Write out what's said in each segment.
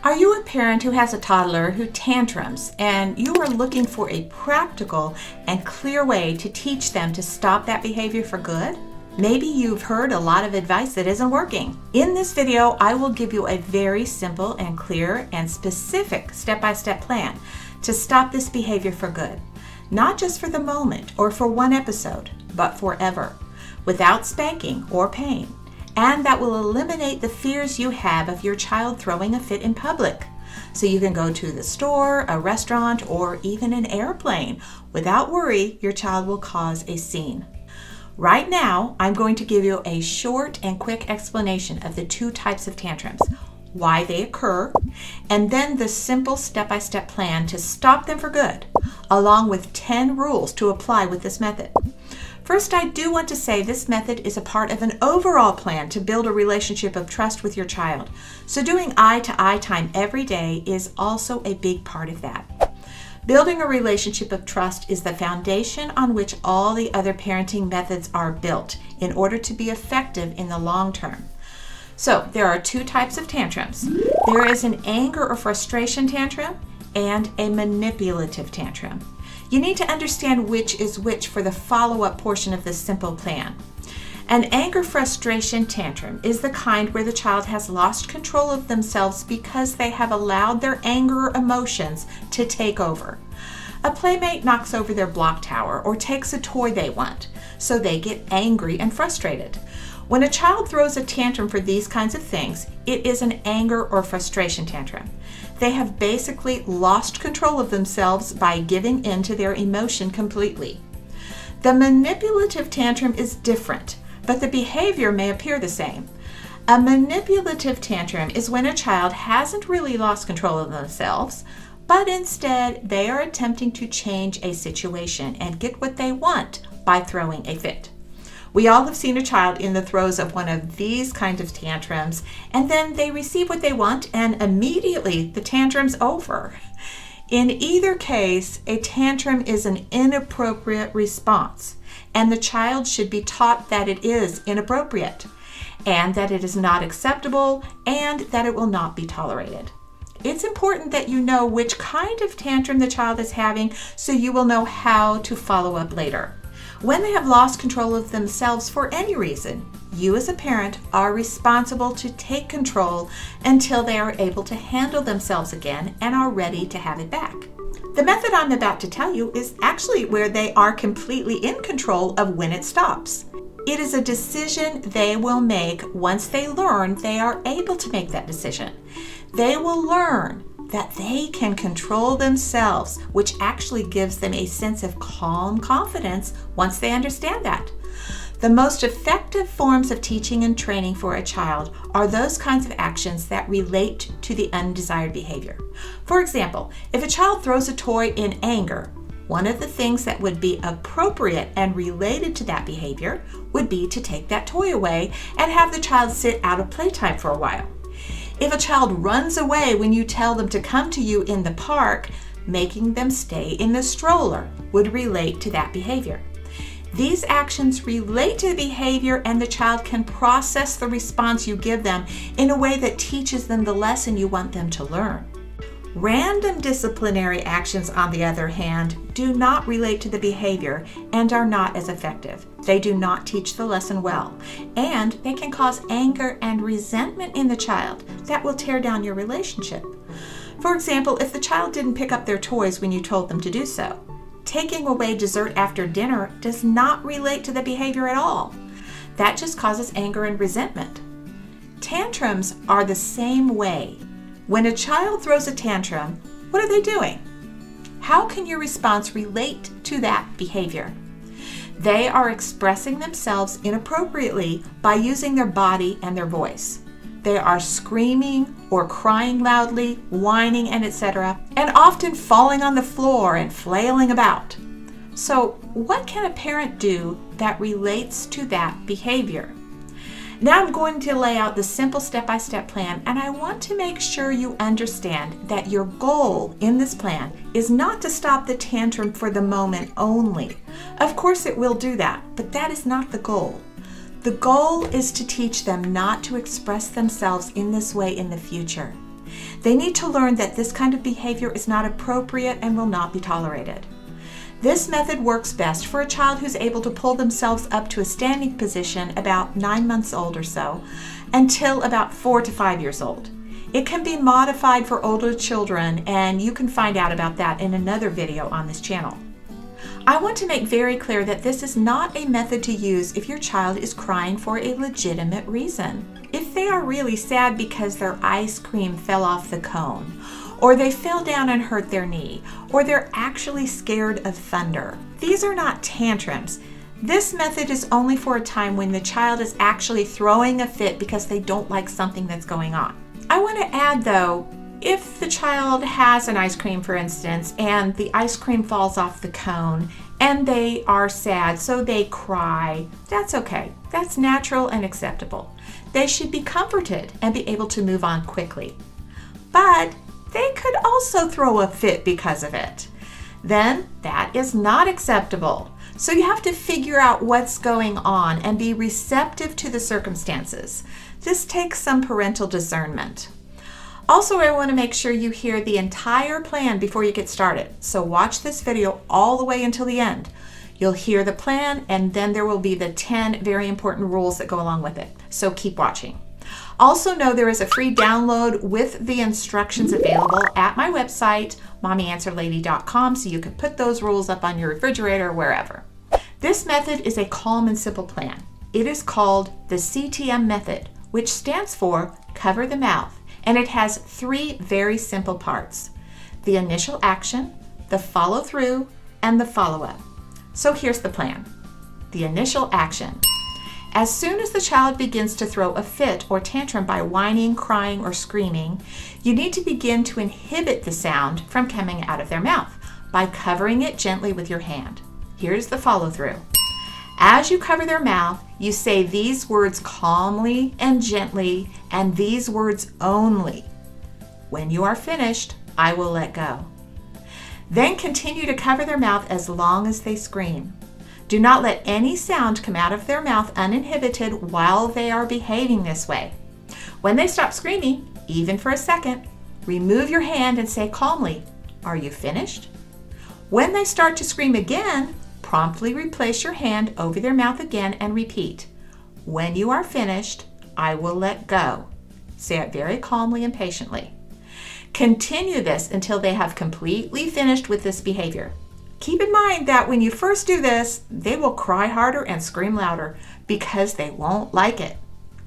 Are you a parent who has a toddler who tantrums and you are looking for a practical and clear way to teach them to stop that behavior for good? Maybe you've heard a lot of advice that isn't working. In this video, I will give you a very simple and clear and specific step-by-step plan to stop this behavior for good. Not just for the moment or for one episode, but forever, without spanking or pain. And that will eliminate the fears you have of your child throwing a fit in public. So you can go to the store, a restaurant, or even an airplane without worry your child will cause a scene. Right now, I'm going to give you a short and quick explanation of the two types of tantrums, why they occur, and then the simple step-by-step plan to stop them for good, along with 10 rules to apply with this method. First, I do want to say this method is a part of an overall plan to build a relationship of trust with your child. So doing eye-to-eye time every day is also a big part of that. Building a relationship of trust is the foundation on which all the other parenting methods are built in order to be effective in the long term. So there are two types of tantrums. There is an anger or frustration tantrum and a manipulative tantrum. You need to understand which is which for the follow-up portion of this simple plan. An anger frustration tantrum is the kind where the child has lost control of themselves because they have allowed their anger emotions to take over. A playmate knocks over their block tower or takes a toy they want, so they get angry and frustrated. When a child throws a tantrum for these kinds of things, it is an anger or frustration tantrum. They have basically lost control of themselves by giving in to their emotion completely. The manipulative tantrum is different, but the behavior may appear the same. A manipulative tantrum is when a child hasn't really lost control of themselves, but instead they are attempting to change a situation and get what they want by throwing a fit. We all have seen a child in the throes of one of these kinds of tantrums, and then they receive what they want, and immediately the tantrum's over. In either case, a tantrum is an inappropriate response, and the child should be taught that it is inappropriate, and that it is not acceptable, and that it will not be tolerated. It's important that you know which kind of tantrum the child is having so you will know how to follow up later. When they have lost control of themselves for any reason, you as a parent are responsible to take control until they are able to handle themselves again and are ready to have it back. The method I'm about to tell you is actually where they are completely in control of when it stops. It is a decision they will make once they learn they are able to make that decision. They will learn that they can control themselves, which actually gives them a sense of calm confidence once they understand that. The most effective forms of teaching and training for a child are those kinds of actions that relate to the undesired behavior. For example, if a child throws a toy in anger, one of the things that would be appropriate and related to that behavior would be to take that toy away and have the child sit out of playtime for a while. If a child runs away when you tell them to come to you in the park, making them stay in the stroller would relate to that behavior. These actions relate to the behavior, and the child can process the response you give them in a way that teaches them the lesson you want them to learn. Random disciplinary actions, on the other hand, do not relate to the behavior and are not as effective. They do not teach the lesson well, and they can cause anger and resentment in the child that will tear down your relationship. For example, if the child didn't pick up their toys when you told them to do so, taking away dessert after dinner does not relate to the behavior at all. That just causes anger and resentment. Tantrums are the same way. When a child throws a tantrum, what are they doing? How can your response relate to that behavior? They are expressing themselves inappropriately by using their body and their voice. They are screaming or crying loudly, whining, and etc., and often falling on the floor and flailing about. So, what can a parent do that relates to that behavior? Now I'm going to lay out the simple step-by-step plan, and I want to make sure you understand that your goal in this plan is not to stop the tantrum for the moment only. Of course it will do that, but that is not the goal. The goal is to teach them not to express themselves in this way in the future. They need to learn that this kind of behavior is not appropriate and will not be tolerated. This method works best for a child who's able to pull themselves up to a standing position about 9 months old or so, until about 4 to 5 years old. It can be modified for older children, and you can find out about that in another video on this channel. I want to make very clear that this is not a method to use if your child is crying for a legitimate reason. If they are really sad because their ice cream fell off the cone, or they fell down and hurt their knee, or they're actually scared of thunder. These are not tantrums. This method is only for a time when the child is actually throwing a fit because they don't like something that's going on. I want to add though, if the child has an ice cream, for instance, and the ice cream falls off the cone and they are sad, so they cry, that's okay. That's natural and acceptable. They should be comforted and be able to move on quickly. But they could also throw a fit because of it. Then that is not acceptable. So you have to figure out what's going on and be receptive to the circumstances. This takes some parental discernment. Also, I want to make sure you hear the entire plan before you get started. So watch this video all the way until the end. You'll hear the plan, and then there will be the 10 very important rules that go along with it. So keep watching. Also know there is a free download with the instructions available at my website, mommyanswerlady.com, so you can put those rules up on your refrigerator or wherever. This method is a calm and simple plan. It is called the CTM method, which stands for cover the mouth, and it has 3 very simple parts: the initial action, the follow through, and the follow up. So here's the plan. The initial action. As soon as the child begins to throw a fit or tantrum by whining, crying, or screaming, you need to begin to inhibit the sound from coming out of their mouth by covering it gently with your hand. Here's the follow through. As you cover their mouth, you say these words calmly and gently, and these words only. When you are finished, I will let go. Then continue to cover their mouth as long as they scream. Do not let any sound come out of their mouth uninhibited while they are behaving this way. When they stop screaming, even for a second, remove your hand and say calmly, "Are you finished?" When they start to scream again, promptly replace your hand over their mouth again and repeat, "When you are finished, I will let go." Say it very calmly and patiently. Continue this until they have completely finished with this behavior. Keep in mind that when you first do this, they will cry harder and scream louder because they won't like it.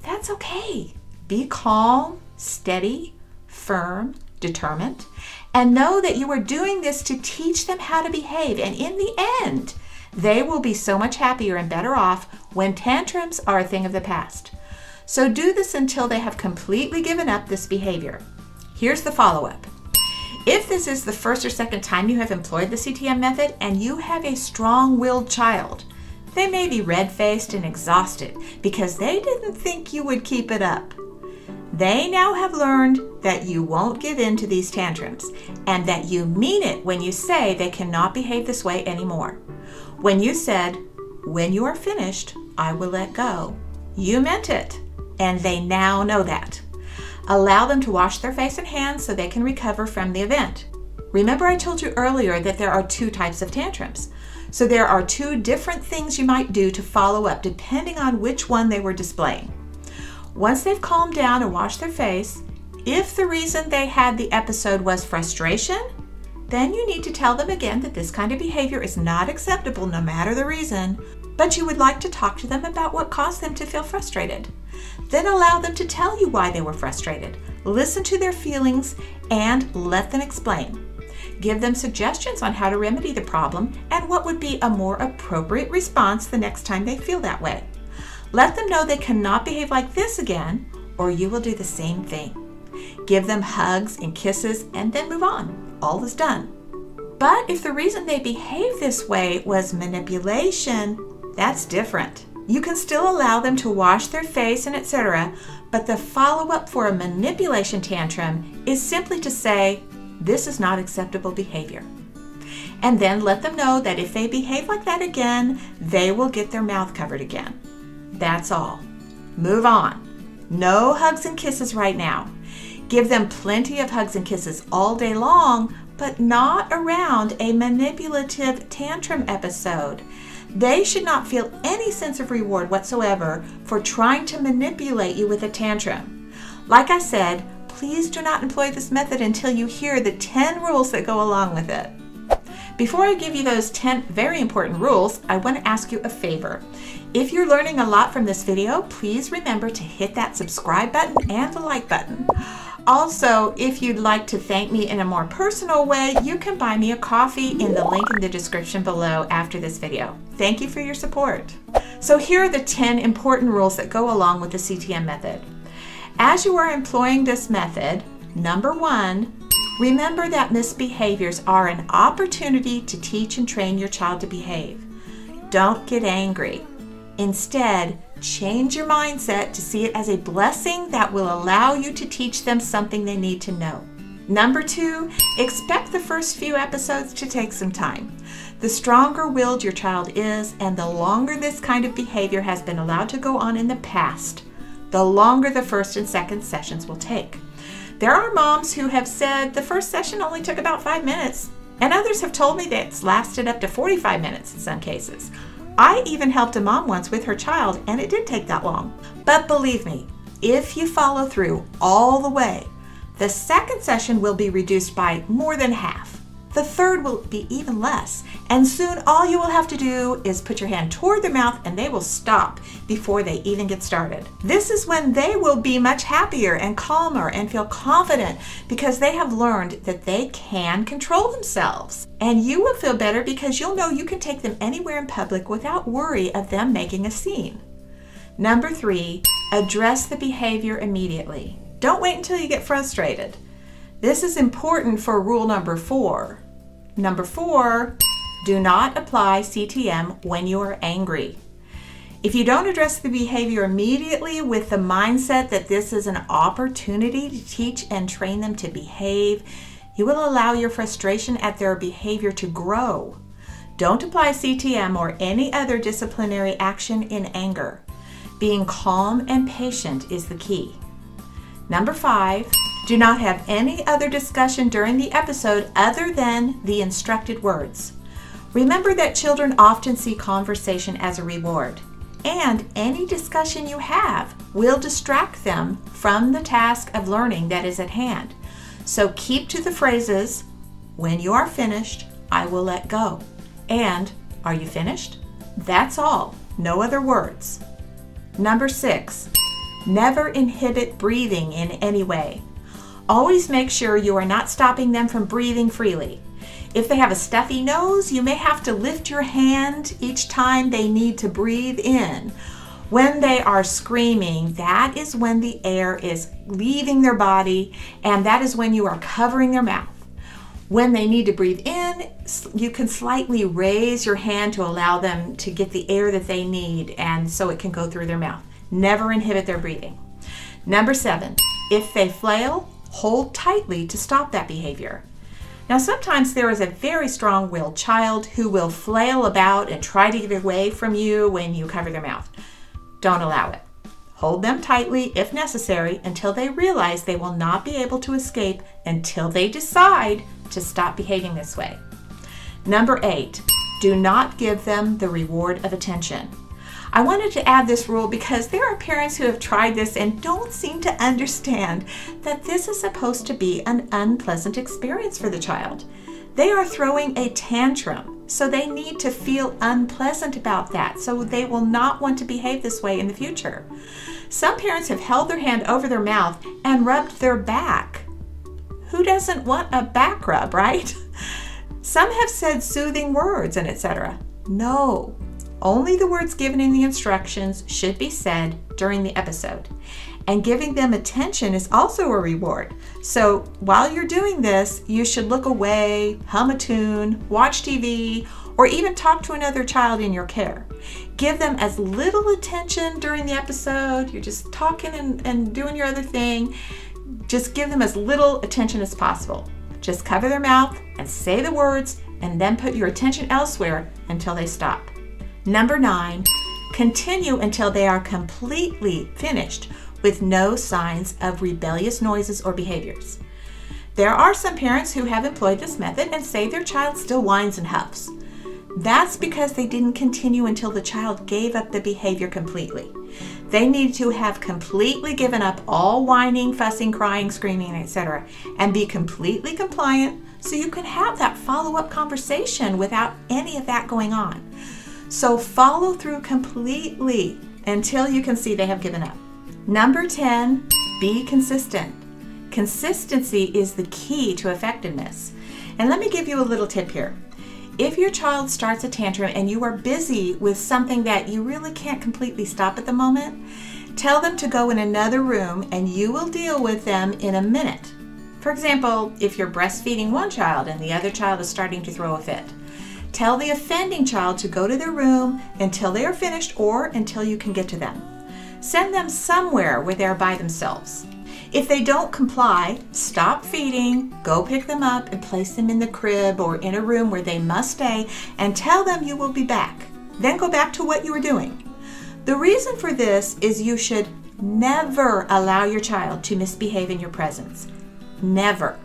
That's okay. Be calm, steady, firm, determined, and know that you are doing this to teach them how to behave. And in the end, they will be so much happier and better off when tantrums are a thing of the past. So do this until they have completely given up this behavior. Here's the follow-up. If this is the first or second time you have employed the CTM method and you have a strong-willed child, they may be red-faced and exhausted because they didn't think you would keep it up. They now have learned that you won't give in to these tantrums and that you mean it when you say they cannot behave this way anymore. When you said, "When you are finished, I will let go," you meant it, and they now know that. Allow them to wash their face and hands so they can recover from the event. Remember I told you earlier that there are 2 types of tantrums. So there are 2 different things you might do to follow up depending on which one they were displaying. Once they've calmed down and washed their face, if the reason they had the episode was frustration, then you need to tell them again that this kind of behavior is not acceptable no matter the reason, but you would like to talk to them about what caused them to feel frustrated. Then allow them to tell you why they were frustrated. Listen to their feelings and let them explain. Give them suggestions on how to remedy the problem and what would be a more appropriate response the next time they feel that way. Let them know they cannot behave like this again, or you will do the same thing. Give them hugs and kisses and then move on. All is done. But if the reason they behave this way was manipulation, that's different. You can still allow them to wash their face and etc., but the follow-up for a manipulation tantrum is simply to say, "This is not acceptable behavior." And then let them know that if they behave like that again, they will get their mouth covered again. That's all. Move on. No hugs and kisses right now. Give them plenty of hugs and kisses all day long, but not around a manipulative tantrum episode. They should not feel any sense of reward whatsoever for trying to manipulate you with a tantrum. Like I said, please do not employ this method until you hear the 10 rules that go along with it. Before I give you those 10 very important rules, I want to ask you a favor. If you're learning a lot from this video, please remember to hit that subscribe button and the like button. Also, if you'd like to thank me in a more personal way, you can buy me a coffee in the link in the description below after this video. Thank you for your support. So here are the 10 important rules that go along with the CTM method. As you are employing this method, number 1, remember that misbehaviors are an opportunity to teach and train your child to behave. Don't get angry. Instead, change your mindset to see it as a blessing that will allow you to teach them something they need to know. Number 2, expect the first few episodes to take some time. The stronger-willed your child is, and the longer this kind of behavior has been allowed to go on in the past, the longer the first and second sessions will take. There are moms who have said the first session only took about 5 minutes, and others have told me that it's lasted up to 45 minutes in some cases. I even helped a mom once with her child, and it did take that long. But believe me, if you follow through all the way, the second session will be reduced by more than half. The third will be even less, and soon all you will have to do is put your hand toward their mouth and they will stop before they even get started. This is when they will be much happier and calmer and feel confident because they have learned that they can control themselves. And you will feel better because you'll know you can take them anywhere in public without worry of them making a scene. Number 3, address the behavior immediately. Don't wait until you get frustrated. This is important for rule number 4. Number 4, do not apply CTM when you are angry. If you don't address the behavior immediately with the mindset that this is an opportunity to teach and train them to behave, you will allow your frustration at their behavior to grow. Don't apply CTM or any other disciplinary action in anger. Being calm and patient is the key. Number 5, do not have any other discussion during the episode other than the instructed words. Remember that children often see conversation as a reward, and any discussion you have will distract them from the task of learning that is at hand. So keep to the phrases, "When you are finished, I will let go," and "Are you finished?" That's all, no other words. Number 6, never inhibit breathing in any way. Always make sure you are not stopping them from breathing freely. If they have a stuffy nose, you may have to lift your hand each time they need to breathe in. When they are screaming, that is when the air is leaving their body, and that is when you are covering their mouth. When they need to breathe in, you can slightly raise your hand to allow them to get the air that they need, and so it can go through their mouth. Never inhibit their breathing. Number 7, if they flail, hold tightly to stop that behavior. Now, sometimes there is a very strong-willed child who will flail about and try to get away from you when you cover their mouth. Don't allow it. Hold them tightly if necessary until they realize they will not be able to escape until they decide to stop behaving this way. Number 8, do not give them the reward of attention. I wanted to add this rule because there are parents who have tried this and don't seem to understand that this is supposed to be an unpleasant experience for the child. They are throwing a tantrum, so they need to feel unpleasant about that, so they will not want to behave this way in the future. Some parents have held their hand over their mouth and rubbed their back. Who doesn't want a back rub, right? Some have said soothing words and etc. No. Only the words given in the instructions should be said during the episode. And giving them attention is also a reward. So while you're doing this, you should look away, hum a tune, watch TV, or even talk to another child in your care. Give them as little attention during the episode. You're just talking and doing your other thing. Just give them as little attention as possible. Just cover their mouth and say the words, and then put your attention elsewhere until they stop. Number 9, continue until they are completely finished with no signs of rebellious noises or behaviors. There are some parents who have employed this method and say their child still whines and huffs. That's because they didn't continue until the child gave up the behavior completely. They need to have completely given up all whining, fussing, crying, screaming, etc., and be completely compliant so you can have that follow-up conversation without any of that going on. So follow through completely until you can see they have given up. Number 10, be consistent. Consistency is the key to effectiveness. And let me give you a little tip here. If your child starts a tantrum and you are busy with something that you really can't completely stop at the moment, tell them to go in another room and you will deal with them in a minute. For example, if you're breastfeeding one child and the other child is starting to throw a fit, tell the offending child to go to their room until they are finished or until you can get to them. Send them somewhere where they're by themselves. If they don't comply, stop feeding, go pick them up and place them in the crib or in a room where they must stay and tell them you will be back. Then go back to what you were doing. The reason for this is you should never allow your child to misbehave in your presence. Never.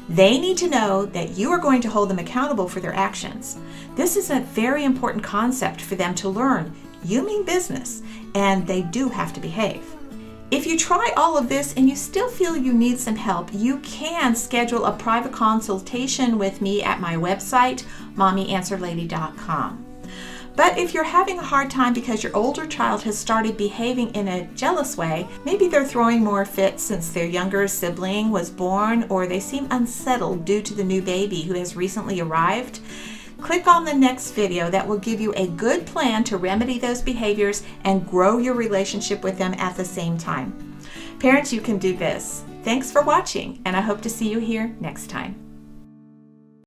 They need to know that you are going to hold them accountable for their actions. This is a very important concept for them to learn. You mean business, and they do have to behave. If you try all of this and you still feel you need some help, you can schedule a private consultation with me at my website, mommyanswerlady.com. But if you're having a hard time because your older child has started behaving in a jealous way, maybe they're throwing more fits since their younger sibling was born, or they seem unsettled due to the new baby who has recently arrived, click on the next video that will give you a good plan to remedy those behaviors and grow your relationship with them at the same time. Parents, you can do this. Thanks for watching, and I hope to see you here next time.